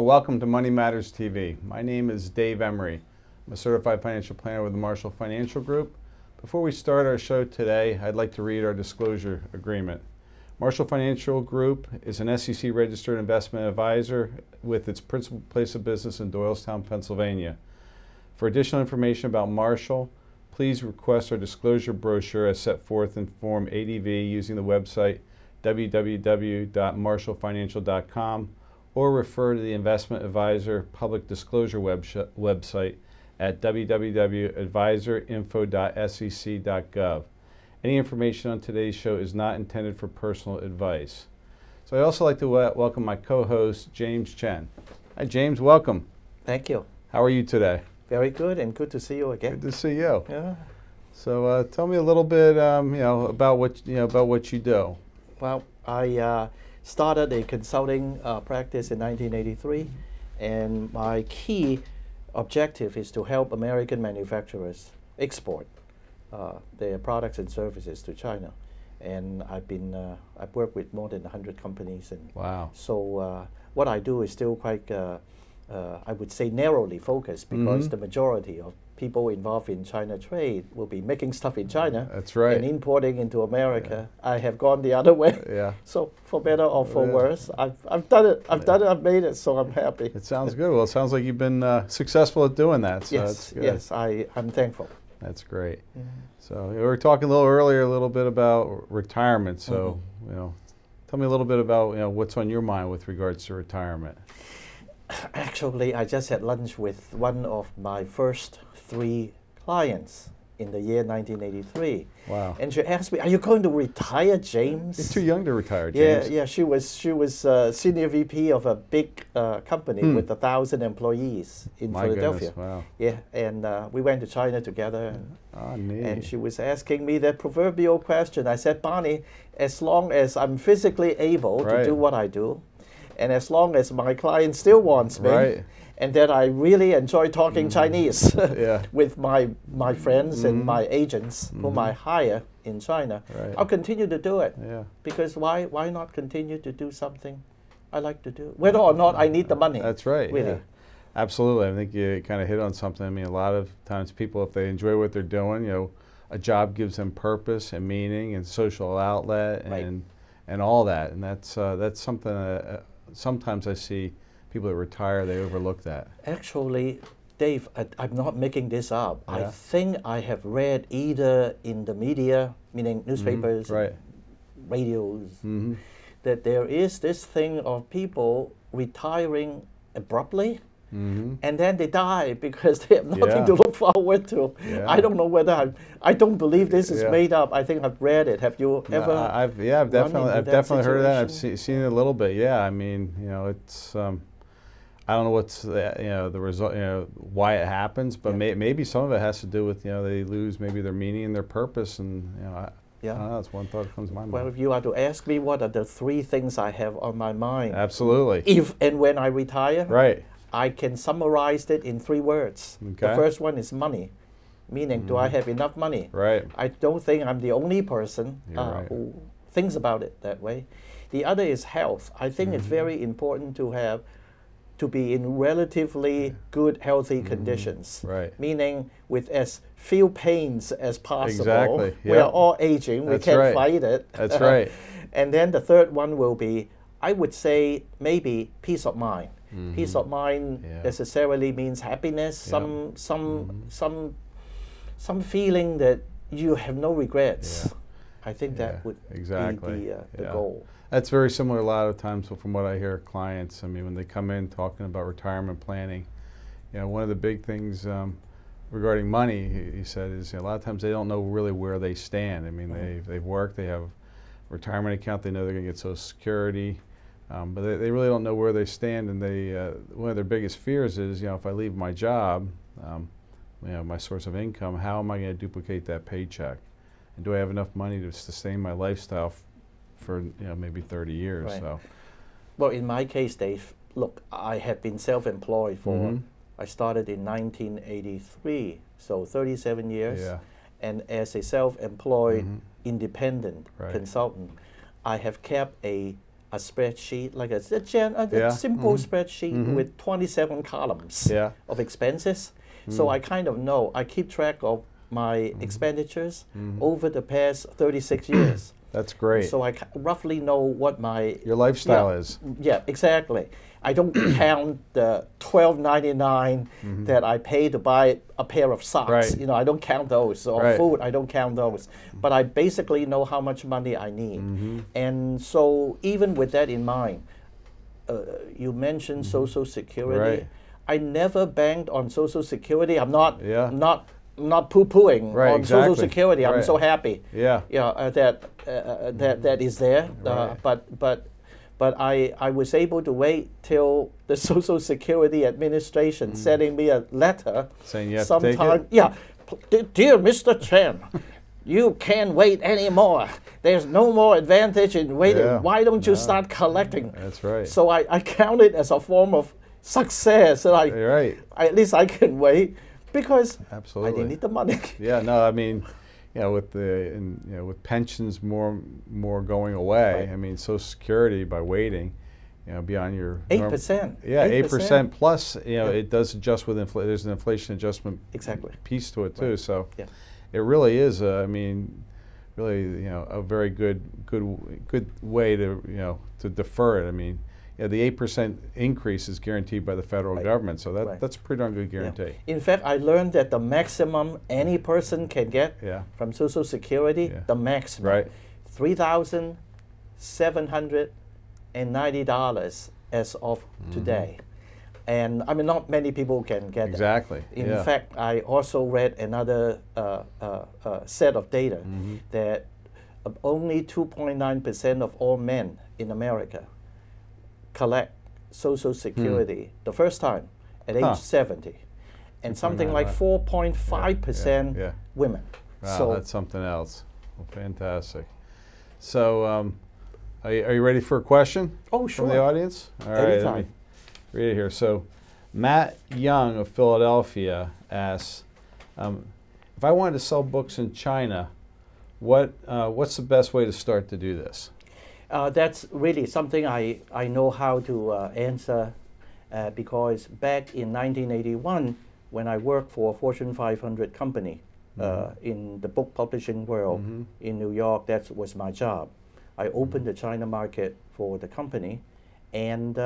welcome to Money Matters TV. My name is Dave Emery. I'm a certified financial planner with the Marshall Financial Group. Before we start our show today, I'd like to read our disclosure agreement. Marshall Financial Group is an SEC registered investment advisor with its principal place of business in Doylestown, Pennsylvania. For additional information about Marshall, please request our disclosure brochure as set forth in Form ADV using the website www.marshallfinancial.com or refer to the Investment Advisor Public Disclosure website at www.advisorinfo.sec.gov. Any information on today's show is not intended for personal advice. So I'd also like to welcome my co-host, James Chen. Hi, James. Welcome. Thank you. How are you today? Very good, and good to see you again. Good to see you. Yeah. So tell me a little bit, about what you do. Well, I started a consulting practice in 1983, and my key objective is to help American manufacturers export their products and services to China. And I've worked with more than 100 companies. And wow. So what I do is still quite, I would say, narrowly focused, because the majority of people involved in China trade will be making stuff in China. That's right. And importing into America. Yeah. I have gone the other way. Yeah. So for better or for worse, I've done it. I've made it. So I'm happy. It sounds good. Well, it sounds like you've been successful at doing that. So yes. that's good. Yes. I'm thankful. That's great. So we were talking a little earlier, a little bit about retirement. So tell me a little bit about what's on your mind with regards to retirement. Actually, I just had lunch with one of my first 3 clients in the year 1983. Wow. And she asked me, "Are you going to retire, James?" You're too young to retire, James. Yeah. She was senior VP of a big company with 1,000 employees in Philadelphia. Goodness, wow. Yeah, and we went to China together. Oh, neat. And she was asking me that proverbial question. I said, "Bonnie, as long as I'm physically able to do what I do, and as long as my client still wants me, and that I really enjoy talking Chinese with my friends and my agents whom I hire in China, I'll continue to do it. Yeah. Because why not continue to do something I like to do, whether or not I need the money?" That's right. Really. Yeah. Absolutely. I think you kind of hit on something. I mean, a lot of times people, if they enjoy what they're doing, a job gives them purpose and meaning and social outlet and all that. And that's something sometimes I see people that retire, they overlook that. Actually, Dave, I'm not making this up. Yeah. I think I have read either in the media, meaning newspapers, radios, that there is this thing of people retiring abruptly, and then they die because they have nothing to look forward to. Yeah. I don't know whether I don't believe this is made up. I think I've read it. Have you ever? I've definitely heard of that. I've seen it a little bit. Yeah, I mean, it's. I don't know what's the result, why it happens, but maybe some of it has to do with they lose maybe their meaning and their purpose, and I don't know, that's one thought that comes to my mind. Well, if you are to ask me what are the 3 things I have on my mind, absolutely. If and when I retire, I can summarize it in 3 words. Okay. The first one is money, meaning do I have enough money? Right. I don't think I'm the only person who thinks about it that way. The other is health. I think it's very important to be in relatively good, healthy conditions. Right. Meaning with as few pains as possible. Exactly. Yep. We are all aging. We can't fight it. That's right. And then the third one will be, I would say, maybe peace of mind. Peace of mind necessarily means happiness. Some feeling that you have no regrets. I think that would be the goal. That's very similar a lot of times from what I hear clients. I mean, when they come in talking about retirement planning, one of the big things regarding money, he said, is a lot of times they don't know really where they stand. I mean, they've worked, they have a retirement account, they know they're going to get Social Security, but they really don't know where they stand. And one of their biggest fears is, if I leave my job, my source of income, how am I going to duplicate that paycheck? And do I have enough money to sustain my lifestyle for maybe 30 years? So, well, in my case, Dave, look, I have been self-employed for. I started in 1983, so 37 years. Yeah. And as a self-employed independent consultant, I have kept a a spreadsheet, like a simple spreadsheet with 27 columns of expenses. So I kind of know, I keep track of my expenditures over the past 36 years. That's great. So I roughly know what your lifestyle is. Yeah, exactly. I don't count the $12.99 that I pay to buy a pair of socks. Right. You know, I don't count those. Or food, I don't count those. But I basically know how much money I need. And so even with that in mind, you mentioned Social Security. Right. I never banked on Social Security. I'm not poo-pooing on Social Security. I'm so happy. That is there. But I was able to wait till the Social Security Administration sending me a letter saying you have to take it? Dear Mr. Chen, you can't wait anymore. There's no more advantage in waiting. Why don't you start collecting? That's right. So I count it as a form of success. And at least I can wait because I didn't need the money. Yeah, no, I mean, with with pensions more going away, I mean, Social Security by waiting, beyond your 8%. 8% plus. It does adjust with inflation. There's an inflation adjustment piece to it too. So it really is. I mean, really, a very good way to to defer it. I mean. The 8% increase is guaranteed by the federal government, so that's a pretty darn good guarantee. In fact, I learned that the maximum any person can get from Social Security, the maximum, $3,790 as of today. And I mean, not many people can get exactly. that. In fact, I also read another set of data that only 2.9% of all men in America collect Social Security the first time at age 70, and something like 4.5% women. Wow, so that's something else. Well, fantastic. So, are you ready for a question? Oh, sure. From the audience? All right, let me read it here. So, Matt Young of Philadelphia asks, if I wanted to sell books in China, what's the best way to start to do this? That's really something I know how to answer because back in 1981, when I worked for a Fortune 500 company in the book publishing world in New York, that was my job. I opened the China market for the company, and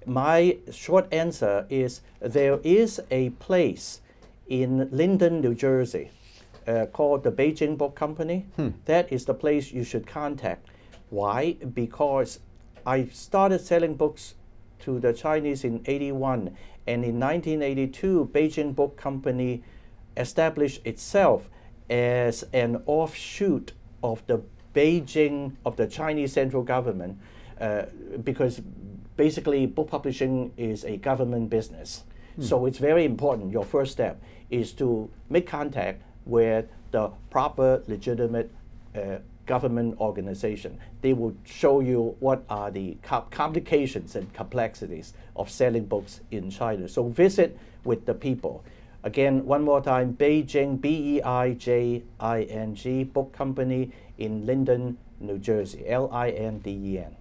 my short answer is there is a place in Linden, New Jersey called the Beijing Book Company. That is the place you should contact. Why? Because I started selling books to the Chinese in 81, and in 1982, Beijing Book Company established itself as an offshoot of the Chinese central government, because basically book publishing is a government business. So it's very important. Your first step is to make contact with the proper, legitimate government organization. They will show you what are the complications and complexities of selling books in China. So visit with the people. Again, one more time, Beijing, B-E-I-J-I-N-G, Book Company in Linden, New Jersey, L-I-N-D-E-N.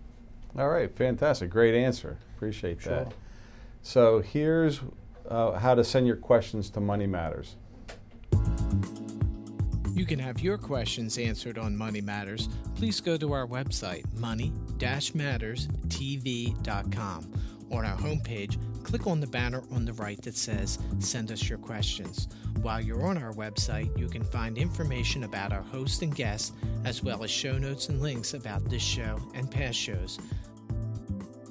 All right, fantastic. Great answer. Appreciate that. So here's how to send your questions to Money Matters. You can have your questions answered on Money Matters. Please go to our website, money-matterstv.com. On our homepage, click on the banner on the right that says, Send us your questions. While you're on our website, you can find information about our host and guests, as well as show notes and links about this show and past shows.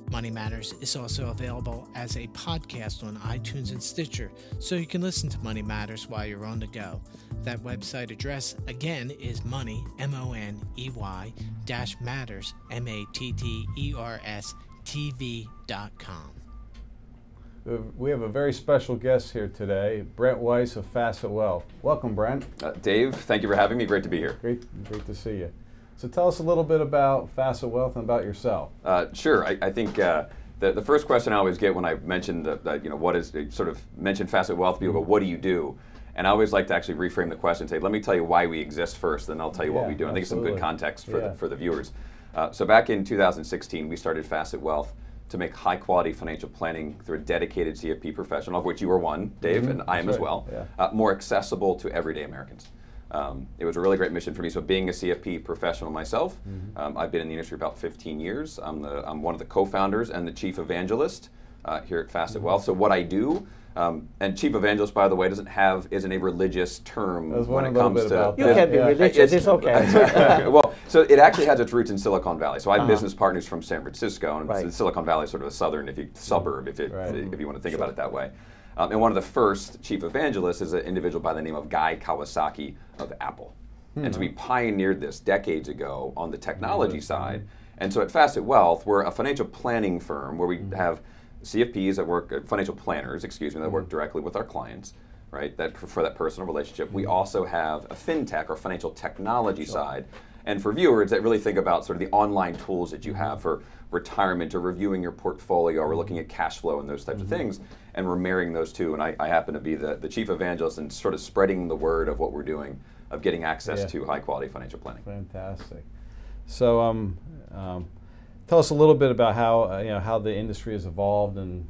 Money Matters is also available as a podcast on iTunes and Stitcher, so you can listen to Money Matters while you're on the go. That website address, again, is money, M-O-N-E-Y, -matters, M-A-T-T-E-R-S, TV.com. We have a very special guest here today, Brent Weiss of Facet Wealth. Welcome, Brent. Dave, thank you for having me. Great to be here. Great to see you. So tell us a little bit about Facet Wealth and about yourself. Sure. I think the first question I always get when I mention what is sort of mention Facet Wealth, people go, what do you do? And I always like to actually reframe the question and say, let me tell you why we exist first, then I'll tell you what we do. I think it's some good context for the viewers. So back in 2016, we started Facet Wealth to make high-quality financial planning through a dedicated CFP professional, of which you are one, Dave, and I am as well, more accessible to everyday Americans. It was a really great mission for me. So being a CFP professional myself, I've been in the industry about 15 years. I'm one of the co-founders and the chief evangelist here at Facet Wealth. So what I do, and chief evangelist, by the way, isn't a religious term when it comes to. You can be religious. It's okay. Well, so it actually has its roots in Silicon Valley. So I have business partners from San Francisco, and Silicon Valley is sort of a southern suburb, if you want to think about it that way. And one of the first chief evangelists is an individual by the name of Guy Kawasaki of Apple. And so we pioneered this decades ago on the technology side. And so at Facet Wealth, we're a financial planning firm where we have CFPs that work, financial planners, that work directly with our clients, right? For that personal relationship. We also have a fintech or financial technology side. And for viewers that really think about sort of the online tools that you have for retirement or reviewing your portfolio or looking at cash flow and those types of things, and we're marrying those two. And I happen to be the chief evangelist and sort of spreading the word of what we're doing, of getting access to high quality financial planning. Fantastic. So tell us a little bit about how the industry has evolved and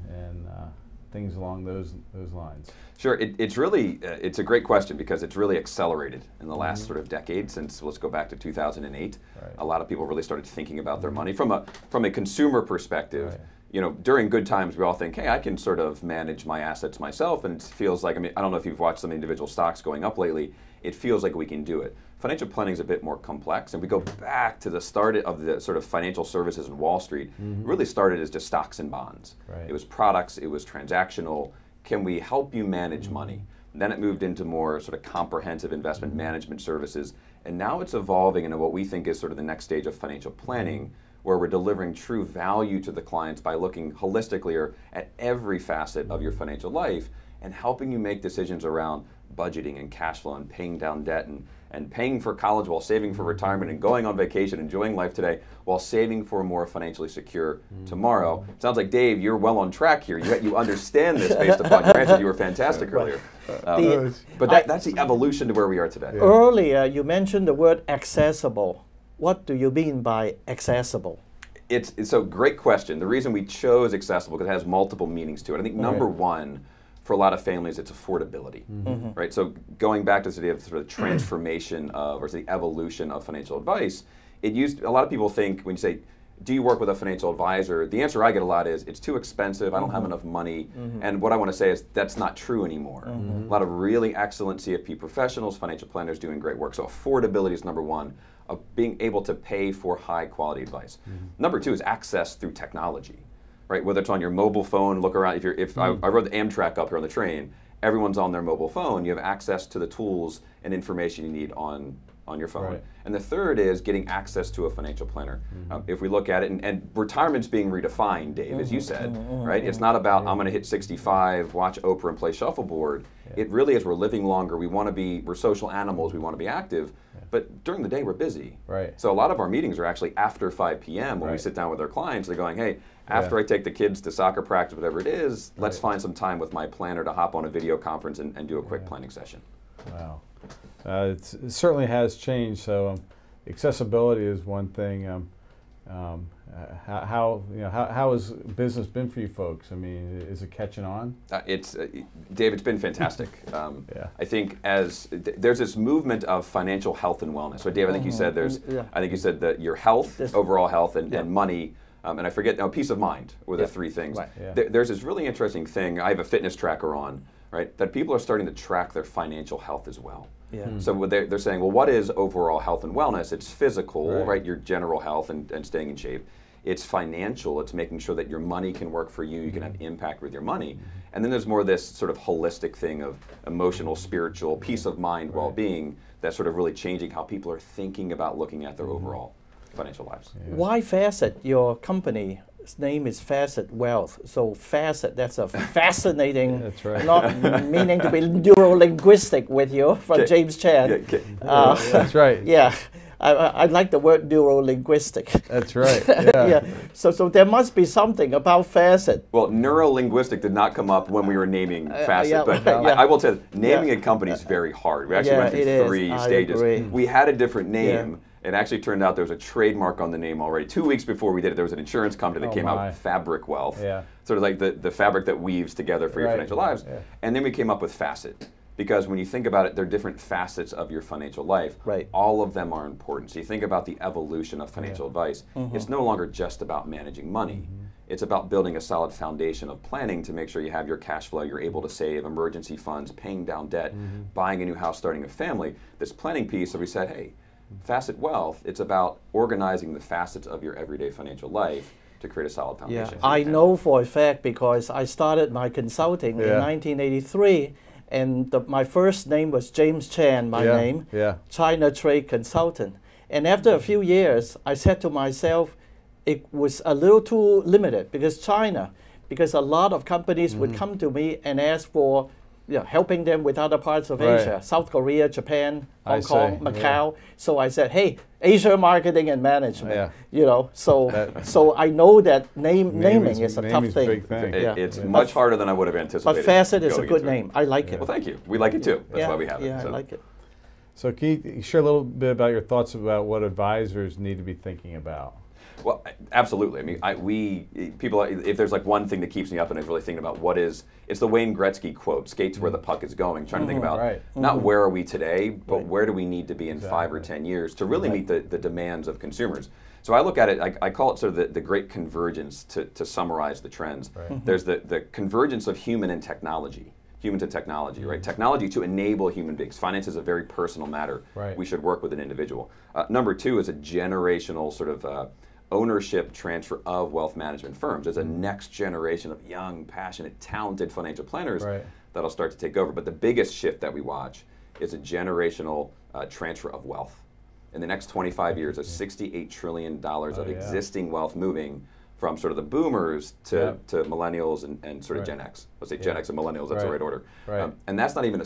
things along those lines. Sure, it's a great question because it's really accelerated in the last sort of decade since, let's go back to 2008. Right. A lot of people really started thinking about their money from a consumer perspective. Right. You know, during good times, we all think, hey, I can sort of manage my assets myself, and it feels like, I don't know if you've watched some individual stocks going up lately, it feels like we can do it. Financial planning is a bit more complex, and we go back to the start of the sort of financial services in Wall Street. It really started as just stocks and bonds. Right. It was products, it was transactional. Can we help you manage money? And then it moved into more sort of comprehensive investment management services, and now it's evolving into what we think is sort of the next stage of financial planning, where we're delivering true value to the clients by looking holistically or at every facet of your financial life and helping you make decisions around budgeting and cash flow and paying down debt and paying for college while saving for retirement and going on vacation, enjoying life today while saving for a more financially secure tomorrow. Sounds like, Dave, you're well on track here. You understand this based upon your answer. You were fantastic earlier. But that's the evolution to where we are today. Earlier, you mentioned the word accessible. What do you mean by accessible? It's a great question. The reason we chose accessible because it has multiple meanings to it. I think number one, for a lot of families, it's affordability, right? So going back to the idea of sort of transformation of, or the evolution of financial advice, a lot of people think when you say, do you work with a financial advisor? The answer I get a lot is, it's too expensive, I don't have enough money. And what I want to say is, that's not true anymore. A lot of really excellent CFP professionals, financial planners doing great work. So affordability is number one, of being able to pay for high quality advice. Number two is access through technology. Right, whether it's on your mobile phone, look around. I rode the Amtrak up here on the train, everyone's on their mobile phone. You have access to the tools and information you need on your phone. Right. And the third is getting access to a financial planner. If we look at it, and retirement's being redefined, Dave, as you said, right? It's not about I'm going to hit 65, watch Oprah and play shuffleboard. It really is we're living longer. We're social animals. We want to be active. But during the day, we're busy. Right. So a lot of our meetings are actually after 5 p.m. when we sit down with our clients. They're going, hey, after I take the kids to soccer practice, whatever it is, let's find some time with my planner to hop on a video conference and do a quick planning session. Wow. It certainly has changed. So accessibility is one thing. How has business been for you folks? I mean, is it catching on? Dave, it's been fantastic. I think there's this movement of financial health and wellness. So, Dave, I think you said I think you said that your health, overall health, and money. And I forget now, peace of mind were the three things. Right. There's this really interesting thing. I have a fitness tracker on, right? That people are starting to track their financial health as well. So they're saying, well, what is overall health and wellness? It's physical, right? Your general health and staying in shape. It's financial. It's making sure that your money can work for you. You can have impact with your money. And then there's more this sort of holistic thing of emotional, spiritual, peace of mind, well-being, that's sort of really changing how people are thinking about looking at their overall financial lives. Why Facet? Your company's name is Facet Wealth. So Facet, that's a fascinating, that's right. Not meaning to be neuro-linguistic with you from James Chan. That's right. Yeah. I like the word neuro-linguistic. That's right. Yeah. So there must be something about Facet. Well, neuro-linguistic did not come up when we were naming Facet, but I will tell you, naming a company is very hard. We actually went through 3 stages. We had a different name, It actually turned out there was a trademark on the name already. 2 weeks before we did it, there was an insurance company that came out with Fabric Wealth, sort of like the fabric that weaves together for your financial lives. And then we came up with Facet. Because when you think about it, there are different facets of your financial life. All of them are important. So you think about the evolution of financial advice. It's no longer just about managing money. It's about building a solid foundation of planning to make sure you have your cash flow, you're able to save, emergency funds, paying down debt, buying a new house, starting a family. This planning piece, so we said, hey, Facet Wealth, it's about organizing the facets of your everyday financial life to create a solid foundation. I know for a fact because I started my consulting in 1983. And my first name was James Chan, my name, China Trade Consultant. And after a few years, I said to myself, it was a little too limited because a lot of companies would come to me and ask for helping them with other parts of Asia, South Korea, Japan, Hong Kong, Macau. So I said, hey, Asia marketing and management, so I know that naming is a tough thing. Big thing. It's much harder than I would have anticipated. But Facet is a good name. I like it. Well, thank you. We like it too. That's why we have it. Yeah, I like it. So can you share a little bit about your thoughts about what advisors need to be thinking about? Well, absolutely. I mean, people, if there's like one thing that keeps me up and is really thinking about it's the Wayne Gretzky quote, skates where the puck is going, trying to think about not where are we today, but where do we need to be in 5 or 10 years to really meet the demands of consumers. So I look at it, I call it sort of the great convergence to summarize the trends. There's the convergence of human and technology. Human to technology, right? Technology to enable human beings. Finance is a very personal matter. We should work with an individual. Number 2 is a generational sort of ownership transfer of wealth management firms. There's a next generation of young, passionate, talented financial planners that'll start to take over. But the biggest shift that we watch is a generational transfer of wealth. In the next 25 years, there's $68 trillion of existing wealth moving from sort of the boomers to millennials and sort of Gen X. Let's say Gen X and millennials, that's the right order. And that's not even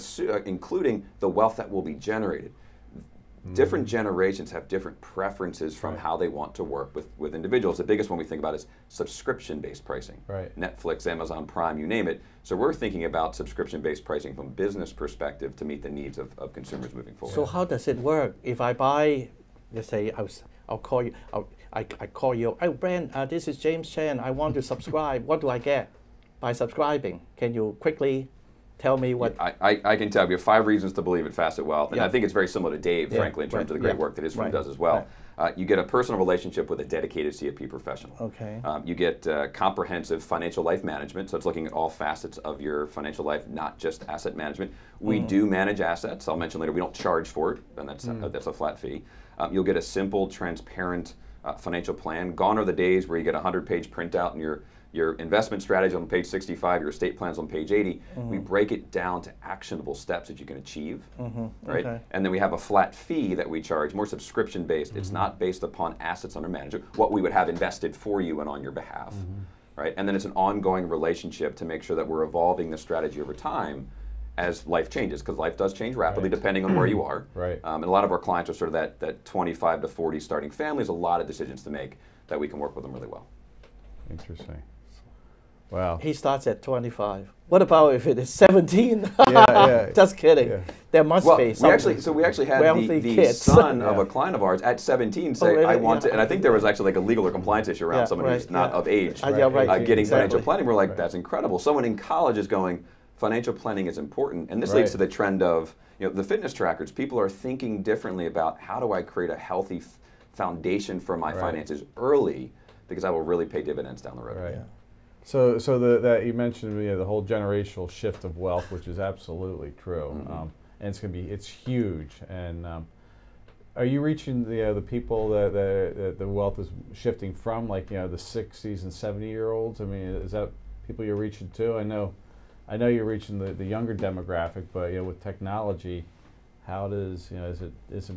including the wealth that will be generated. Different generations have different preferences from how they want to work with individuals. The biggest one we think about is subscription-based pricing. Netflix, Amazon Prime, you name it. So we're thinking about subscription-based pricing from a business perspective to meet the needs of consumers moving forward. So how does it work? If I buy, let's say, I'll call you, I call you, oh, Brent, this is James Chan, I want to subscribe. What do I get by subscribing? Can you quickly tell me what? I can tell you 5 reasons to believe at Facet Wealth, and I think it's very similar to Dave, frankly, in terms of the great work that his firm does as well. You get a personal relationship with a dedicated CFP professional. You get comprehensive financial life management, so it's looking at all facets of your financial life, not just asset management. We do manage assets. I'll mention later we don't charge for it, and that's a flat fee. You'll get a simple, transparent financial plan. Gone are the days where you get a 100-page printout and your investment strategy on page 65, your estate plans on page 80. We break it down to actionable steps that you can achieve, right? And then we have a flat fee that we charge, more subscription-based. It's not based upon assets under management, what we would have invested for you and on your behalf, right? And then it's an ongoing relationship to make sure that we're evolving the strategy over time as life changes, because life does change rapidly depending on where you are. And a lot of our clients are sort of that 25 to 40 starting families, a lot of decisions to make that we can work with them really well. Interesting. Wow. He starts at 25. What about if it is 17? Just kidding. There must be some. We actually had the son of a client of ours at 17 say, really? I want to, and I think there was actually like a legal or compliance issue around someone who's not of age getting financial planning. We're like, that's incredible. Someone in college is going, financial planning is important. And this leads to the trend of the fitness trackers. People are thinking differently about how do I create a healthy foundation for my finances early, because I will really pay dividends down the road. So that you mentioned the whole generational shift of wealth, which is absolutely true, and it's huge. And are you reaching the people that the wealth is shifting from, like the 60s and 70-year-olds? I mean, is that people you're reaching to? I know you're reaching the younger demographic, but with technology, how does is it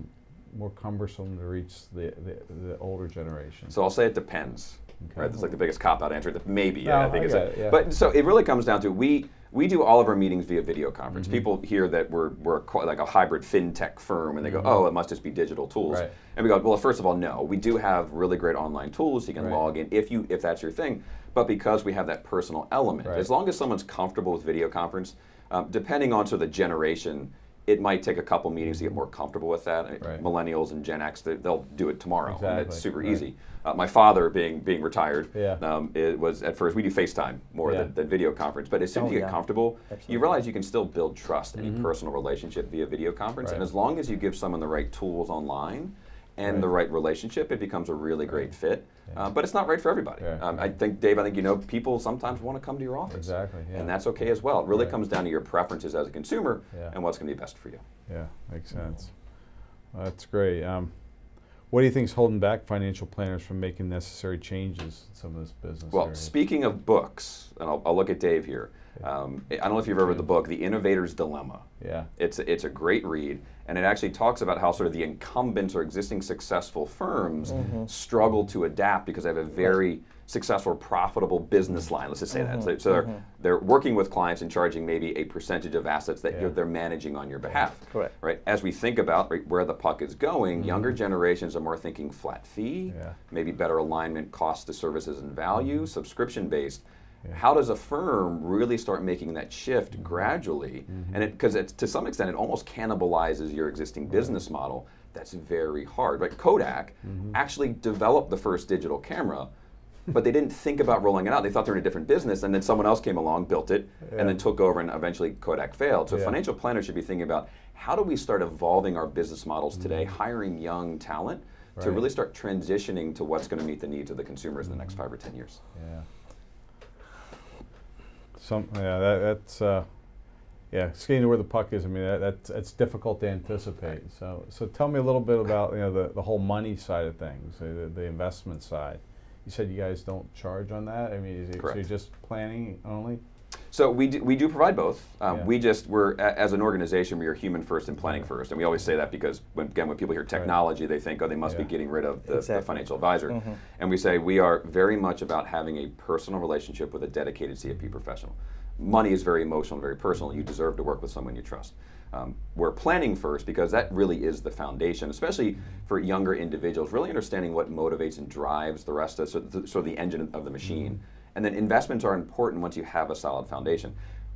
more cumbersome to reach the older generation? So I'll say it depends. Right, that's like the biggest cop-out answer. Maybe, I think it's it. But so it really comes down to we do all of our meetings via video conference. People hear that we're like a hybrid fintech firm, and they go, "Oh, it must just be digital tools." And we go, "Well, first of all, no. We do have really great online tools. You can log in if that's your thing. But because we have that personal element, as long as someone's comfortable with video conference, depending on sort of the generation, it might take a couple meetings to get more comfortable with that. Right. Millennials and Gen X, they'll do it tomorrow. Exactly. And it's super easy. My father, being retired, Yeah. it was at first, we do FaceTime more than video conference, but as soon as you get comfortable, you realize you can still build trust in a personal relationship via video conference. And as long as you give someone the right tools online and the right relationship, it becomes a really great fit. But it's not right for everybody. I think, Dave, you know, people sometimes want to come to your office. Exactly. Yeah. And that's okay as well. It really comes down to your preferences as a consumer and what's going to be best for you. Yeah, makes sense. Well, that's great. What do you think is holding back financial planners from making necessary changes in some of this business? Well, areas? speaking of books, and I'll look at Dave here. I don't know if you've ever read the book, The Innovator's Dilemma. Yeah. It's a great read, and it actually talks about how sort of the incumbents or existing successful firms struggle to adapt because they have a very successful, profitable business line. Let's just say that. So they're working with clients and charging maybe a percentage of assets that they're managing on your behalf. Correct. Right. As we think about where the puck is going, younger generations are more thinking flat fee, maybe better alignment, cost to services and value, subscription based. How does a firm really start making that shift gradually? And because to some extent it almost cannibalizes your existing business model. That's very hard. Right? Kodak actually developed the first digital camera, but they didn't think about rolling it out. They thought they were in a different business, and then someone else came along, built it, and then took over, and eventually Kodak failed. So financial planners should be thinking about how do we start evolving our business models today, hiring young talent to really start transitioning to what's going to meet the needs of the consumers in the next 5 or 10 years. Yeah. That's skating to where the puck is. I mean, that's difficult to anticipate. So tell me a little bit about the whole money side of things, the investment side. You said you guys don't charge on that. I mean, so you're just planning only? So we do provide both. We're as an organization, we are human first and planning first, and we always say that because when people hear technology, they think, oh, they must be getting rid of the financial advisor, and we say we are very much about having a personal relationship with a dedicated CFP professional. Money is very emotional and very personal. You deserve to work with someone you trust. We're planning first because that really is the foundation, especially for younger individuals, really understanding what motivates and drives the rest of sort of the engine of the machine. And then investments are important once you have a solid foundation.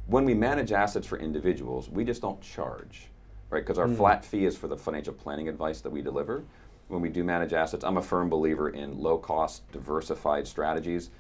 When we manage assets for individuals, we just don't charge, right? Because our flat fee is for the financial planning advice that we deliver. When we do manage assets, I'm a firm believer in low-cost, diversified strategies.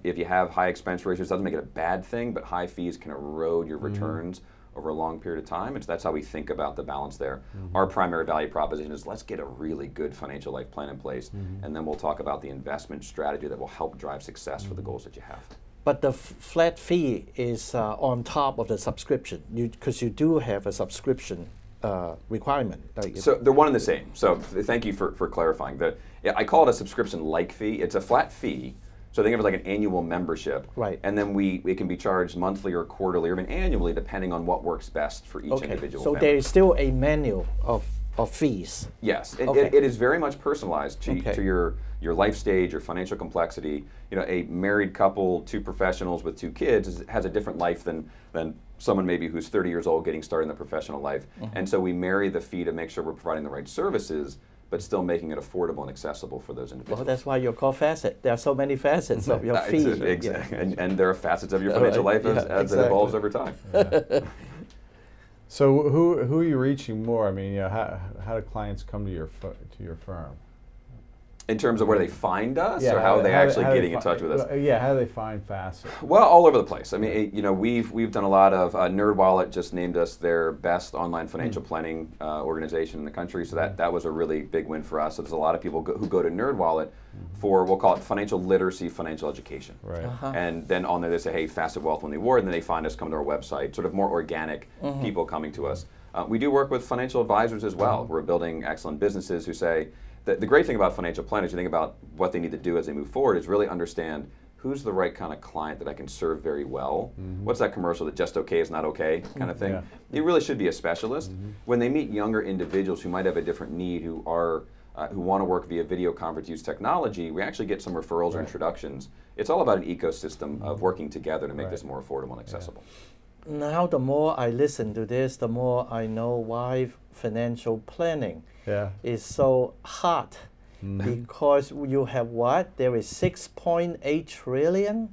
If you have high expense ratios, it doesn't make it a bad thing, but high fees can erode your returns over a long period of time. And so that's how we think about the balance there. Our primary value proposition is let's get a really good financial life plan in place, and then we'll talk about the investment strategy that will help drive success for the goals that you have. But the flat fee is on top of the subscription, because you do have a subscription requirement. So they're one and the same. So thank you for clarifying. I call it a subscription-like fee. It's a flat fee. So think of it like an annual membership. Right. And then it can be charged monthly or quarterly or even annually depending on what works best for each individual family. So there is still a manual of fees. Yes. It is very much personalized to your life stage, your financial complexity. You know, a married couple, 2 professionals with 2 kids has a different life than someone maybe who's 30 years old getting started in the professional life. And so we marry the fee to make sure we're providing the right services, but still making it affordable and accessible for those individuals. Well, that's why you're called Facet. There are so many facets of your fee. Exactly. And there are facets of your financial life as it evolves over time. So who are you reaching more? I mean, how do clients come to your firm? In terms of where they find us, or how are they actually getting in touch with us? Yeah, how do they find Facet? Well, all over the place. I mean, we've done a lot of. NerdWallet just named us their best online financial planning organization in the country, so that was a really big win for us. So there's a lot of people who go to NerdWallet for, we'll call it financial literacy, financial education. Right. And then on there they say, hey, Facet Wealth won the award, and then they find us, come to our website, sort of more organic people coming to us. We do work with financial advisors as well. We're building excellent businesses who say, the great thing about financial planners, you think about what they need to do as they move forward, is really understand who's the right kind of client that I can serve very well. What's that commercial that just okay is not okay kind of thing? Yeah. You really should be a specialist. When they meet younger individuals who might have a different need, who want to work via video conference, use technology, we actually get some referrals or introductions. It's all about an ecosystem of working together to make this more affordable and accessible. Now the more I listen to this, the more I know why financial planning is so hot. Because you have what? There is 6.8 trillion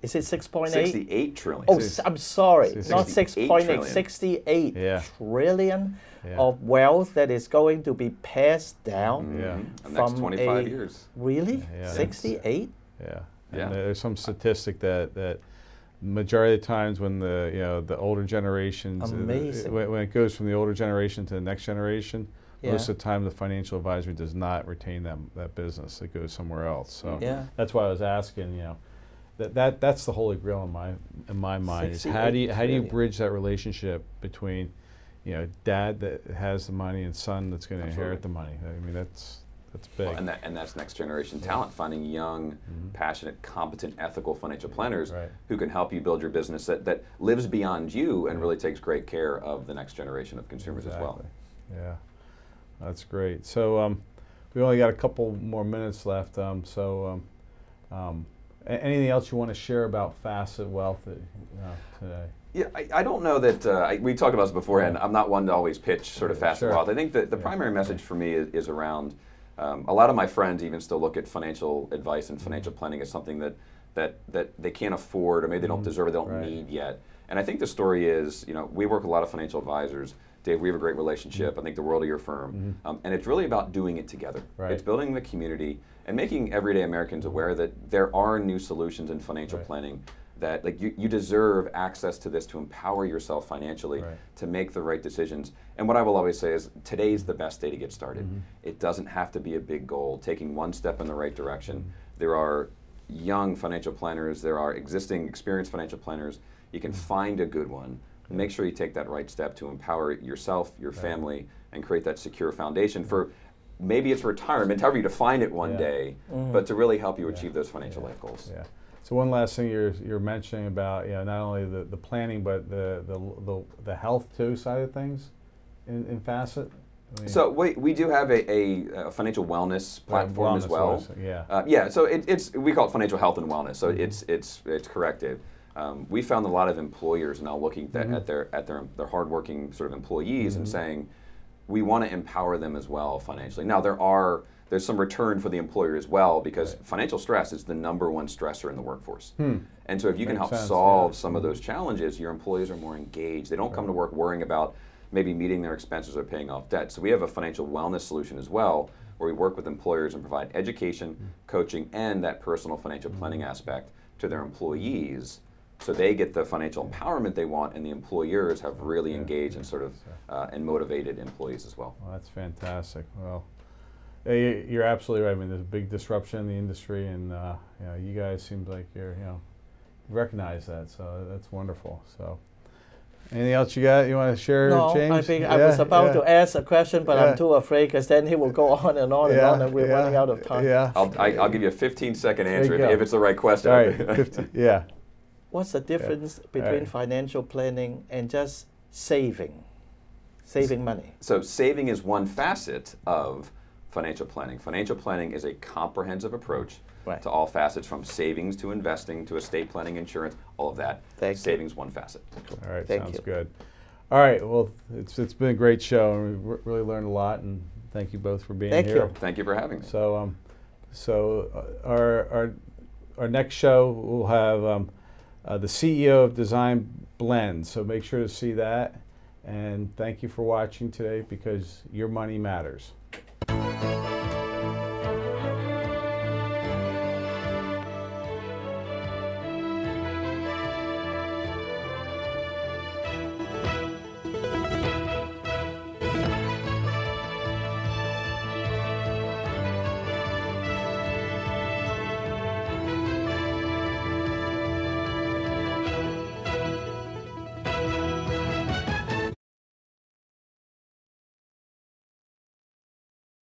Is it 6.8? 68 trillion. Oh, I'm sorry, not 6.8, 68 trillion of wealth that is going to be passed down the next 25 years. Really? 68? Yeah. And there's some statistic that majority of the times when the older generations, when it goes from the older generation to the next generation, most of the time the financial advisor does not retain that business. It goes somewhere else. So that's why I was asking, that's the holy grail in my mind is how do you bridge that relationship between dad that has the money and son that's going to inherit the money. I mean that's big. Well, and that's next generation talent, finding young, passionate, competent, ethical financial planners who can help you build your business that lives beyond you and really takes great care of the next generation of consumers as well. Yeah, that's great. So we only got a couple more minutes left. Anything else you want to share about Facet Wealth today? Yeah, I don't know that, we talked about this beforehand. I'm not one to always pitch sort of Facet Wealth. I think that the primary message for me is around, a lot of my friends even still look at financial advice and financial planning as something that they can't afford or maybe they don't deserve or they don't need yet. And I think the story is, we work with a lot of financial advisors. Dave, we have a great relationship. I think the world of your firm. And it's really about doing it together. It's building the community and making everyday Americans aware that there are new solutions in financial planning, that you deserve access to this to empower yourself financially to make the right decisions. And what I will always say is today's the best day to get started. It doesn't have to be a big goal. Taking one step in the right direction. There are young financial planners. There are existing experienced financial planners. You can find a good one. Make sure you take that right step to empower yourself, your family, and create that secure foundation for maybe it's retirement, however you define it one day, but to really help you achieve those financial life goals. So one last thing you're mentioning about not only the planning but the health too side of things in Facet. So we do have a financial wellness platform as well. So it's we call it financial health and wellness. So it's corrected. We found a lot of employers now looking at their hardworking sort of employees and saying, we want to empower them as well financially. Now there's some return for the employer as well because financial stress is the #1 stressor in the workforce. And so if you can help solve some of those challenges, your employees are more engaged. They don't come to work worrying about maybe meeting their expenses or paying off debt. So we have a financial wellness solution as well where we work with employers and provide education, coaching, and that personal financial planning aspect to their employees. So they get the financial empowerment they want, and the employers have really engaged and sort of and motivated employees as well. Well, that's fantastic. Well, you're absolutely right. I mean, there's a big disruption in the industry, and you guys seem like you recognize that. So that's wonderful. So, anything else you want to share, James? No, I think I was about to ask a question, but I'm too afraid because then he will go on and on and on, and we're running out of time. I'll give you a 15-second answer if it's the right question. All right. What's the difference between financial planning and just saving money? So saving is one facet of financial planning. Financial planning is a comprehensive approach to all facets, from savings to investing to estate planning, insurance, all of that. Savings, one facet. All right, sounds good. All right, well, it's been a great show, and we really learned a lot, and thank you both for being here. Thank you for having me. So, our next show we'll have the CEO of Design Blend. So make sure to see that, and thank you for watching today because your money matters.